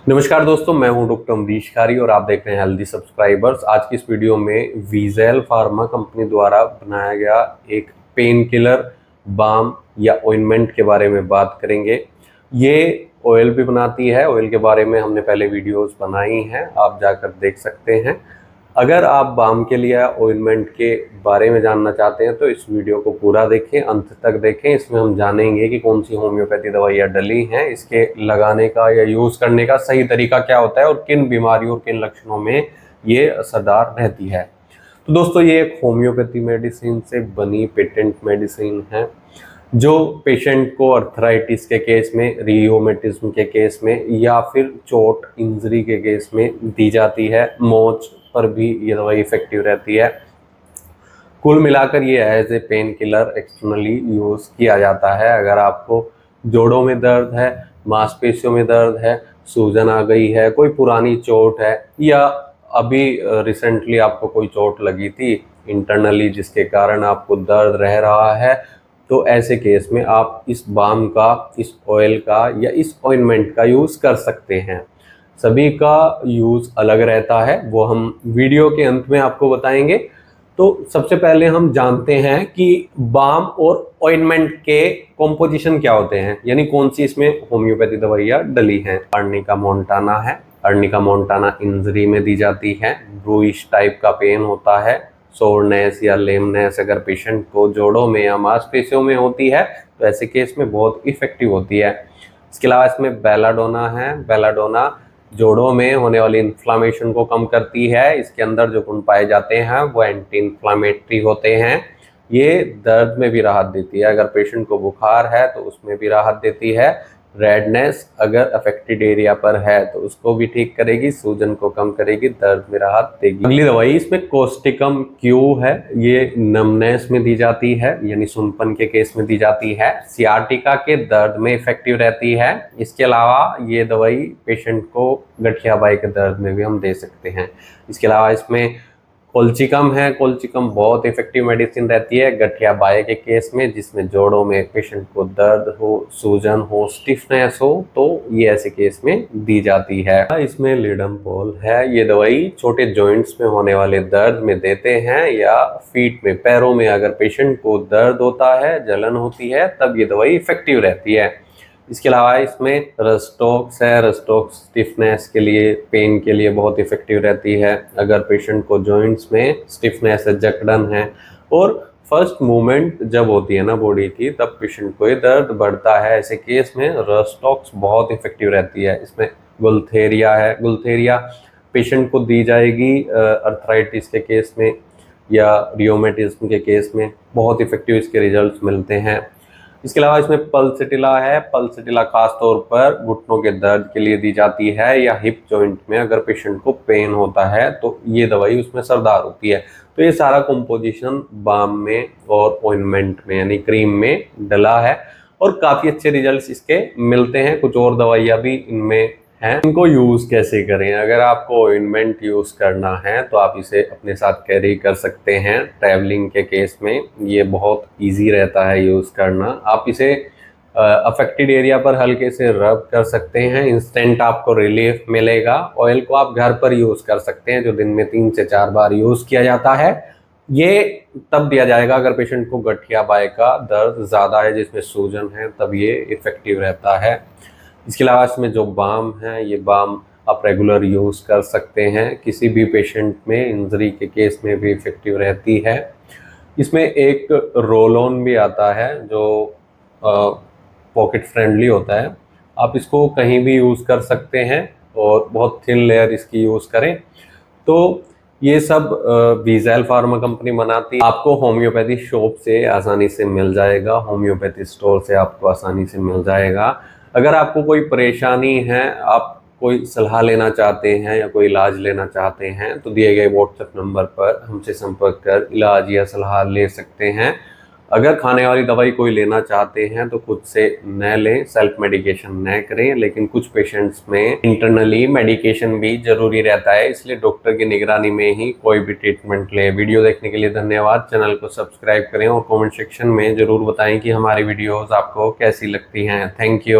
नमस्कार दोस्तों, मैं हूं डॉक्टर अमरीश खारी और आप देख रहे हैं हेल्दी सब्सक्राइबर्स। आज की इस वीडियो में वीजेल फार्मा कंपनी द्वारा बनाया गया एक पेन किलर बाम या ऑइंटमेंट के बारे में बात करेंगे। ये ऑयल भी बनाती है। ऑयल के बारे में हमने पहले वीडियोस बनाई हैं, आप जाकर देख सकते हैं। अगर आप बाम के लिए ऑइंटमेंट के बारे में जानना चाहते हैं तो इस वीडियो को पूरा देखें, अंत तक देखें। इसमें हम जानेंगे कि कौन सी होम्योपैथी दवाइयाँ डली हैं, इसके लगाने का या यूज़ करने का सही तरीका क्या होता है और किन बीमारियों और किन लक्षणों में ये असरदार रहती है। तो दोस्तों, ये एक होम्योपैथी मेडिसिन से बनी पेटेंट मेडिसिन है जो पेशेंट को अर्थराइटिस के केस में, रियोमेटिज्म के केस में या फिर चोट इंजरी के केस में दी जाती है। मोच पर भी ये दवाई इफेक्टिव रहती है। कुल मिलाकर ये as a pain killer externally use किया जाता है। अगर आपको जोड़ों में दर्द है, मांसपेशियों में दर्द है, सूजन आ गई है, कोई पुरानी चोट है या अभी रिसेंटली आपको कोई चोट लगी थी इंटरनली जिसके कारण आपको दर्द रह रहा है, तो ऐसे केस में आप इस बाम का, इस ऑयल का या इस ऑइंटमेंट का यूज़ कर सकते हैं। सभी का यूज़ अलग रहता है, वो हम वीडियो के अंत में आपको बताएंगे। तो सबसे पहले हम जानते हैं कि बाम और ऑइंटमेंट के कॉम्पोजिशन क्या होते हैं, यानी कौन सी इसमें होम्योपैथी दवाइयाँ डली हैं। अर्निका मोंटाना है। अर्निका मोंटाना इंजरी में दी जाती है। ब्रूइश टाइप का पेन होता है, सोरनेस या लेमनेस अगर पेशेंट को जोड़ों में या मांसपेशियों में होती है तो ऐसे केस में बहुत इफेक्टिव होती है। इसके अलावा इसमें बेलाडोना है। बेलाडोना जोड़ों में होने वाली इन्फ्लामेशन को कम करती है। इसके अंदर जो गुण पाए जाते हैं वो एंटी इन्फ्लामेटरी होते हैं। ये दर्द में भी राहत देती है। अगर पेशेंट को बुखार है तो उसमें भी राहत देती है। रेडनेस अगर अफेक्टेड एरिया पर है तो उसको भी ठीक करेगी, सूजन को कम करेगी, दर्द में राहत देगी। अगली दवाई इसमें कोस्टिकम क्यू है। ये नमनेस में दी जाती है, यानी सुनपन के केस में दी जाती है। सियाटिका के दर्द में इफेक्टिव रहती है। इसके अलावा ये दवाई पेशेंट को गठिया बाई के दर्द में भी हम दे सकते हैं। इसके अलावा इसमें कोल्चिकम है। कोल्चिकम बहुत इफेक्टिव मेडिसिन रहती है गठिया बाय के केस में, जिसमें जोड़ों में पेशेंट को दर्द हो, सूजन हो, स्टिफनेस हो, तो ये ऐसे केस में दी जाती है। इसमें लिडमपोल है। ये दवाई छोटे जॉइंट्स में होने वाले दर्द में देते हैं या फीट में, पैरों में अगर पेशेंट को दर्द होता है, जलन होती है, तब ये दवाई इफेक्टिव रहती है। इसके अलावा इसमें रस्टॉक्स है। रस्टॉक्स स्टिफनेस के लिए, पेन के लिए बहुत इफेक्टिव रहती है। अगर पेशेंट को जॉइंट्स में स्टिफनेस है, जकड़न है और फर्स्ट मूवमेंट जब होती है ना बॉडी की, तब पेशेंट को ये दर्द बढ़ता है, ऐसे केस में रस्टॉक्स बहुत इफेक्टिव रहती है। इसमें गुलथेरिया है। गुलथेरिया पेशेंट को दी जाएगी अर्थराइटिस के केस में या रियोमेटिज्म के केस में, बहुत इफेक्टिव इसके रिजल्ट्स मिलते हैं। इसके अलावा इसमें पल्सेटिला है। पल्सेटिला खास तौर पर घुटनों के दर्द के लिए दी जाती है या हिप जॉइंट में अगर पेशेंट को पेन होता है तो ये दवाई उसमें असरदार होती है। तो ये सारा कंपोजिशन बाम में और ऑइंटमेंट में यानी क्रीम में डला है और काफ़ी अच्छे रिजल्ट्स इसके मिलते हैं। कुछ और दवाइयाँ भी इनमें हैं। इनको यूज़ कैसे करें? अगर आपको ऑइंटमेंट यूज़ करना है तो आप इसे अपने साथ कैरी कर सकते हैं। ट्रैवलिंग के केस में ये बहुत इजी रहता है यूज़ करना। आप इसे अफेक्टेड एरिया पर हल्के से रब कर सकते हैं, इंस्टेंट आपको रिलीफ मिलेगा। ऑयल को आप घर पर यूज़ कर सकते हैं, जो दिन में 3 से 4 बार यूज़ किया जाता है। ये तब दिया जाएगा अगर पेशेंट को गठिया बाय का दर्द ज़्यादा है, जिसमें सूजन है, तब ये इफ़ेक्टिव रहता है। इसके अलावा इसमें जो बाम है, ये बाम आप रेगुलर यूज़ कर सकते हैं। किसी भी पेशेंट में इंजरी के केस में भी इफ़ेक्टिव रहती है। इसमें एक रोल ऑन भी आता है जो पॉकेट फ्रेंडली होता है। आप इसको कहीं भी यूज़ कर सकते हैं और बहुत थिन लेयर इसकी यूज़ करें। तो ये सब वीजेल फार्मा कंपनी बनाती है। आपको होम्योपैथी शॉप से आसानी से मिल जाएगा, होम्योपैथी स्टोर से आपको आसानी से मिल जाएगा। अगर आपको कोई परेशानी है, आप कोई सलाह लेना चाहते हैं या कोई इलाज लेना चाहते हैं, तो दिए गए व्हाट्सएप नंबर पर हमसे संपर्क कर इलाज या सलाह ले सकते हैं। अगर खाने वाली दवाई कोई लेना चाहते हैं तो खुद से न लें, सेल्फ मेडिकेशन न करें। लेकिन कुछ पेशेंट्स में इंटरनली मेडिकेशन भी जरूरी रहता है, इसलिए डॉक्टर की निगरानी में ही कोई भी ट्रीटमेंट लें। वीडियो देखने के लिए धन्यवाद। चैनल को सब्सक्राइब करें और कमेंट सेक्शन में ज़रूर बताएं कि हमारी वीडियोस आपको कैसी लगती हैं। Thank you.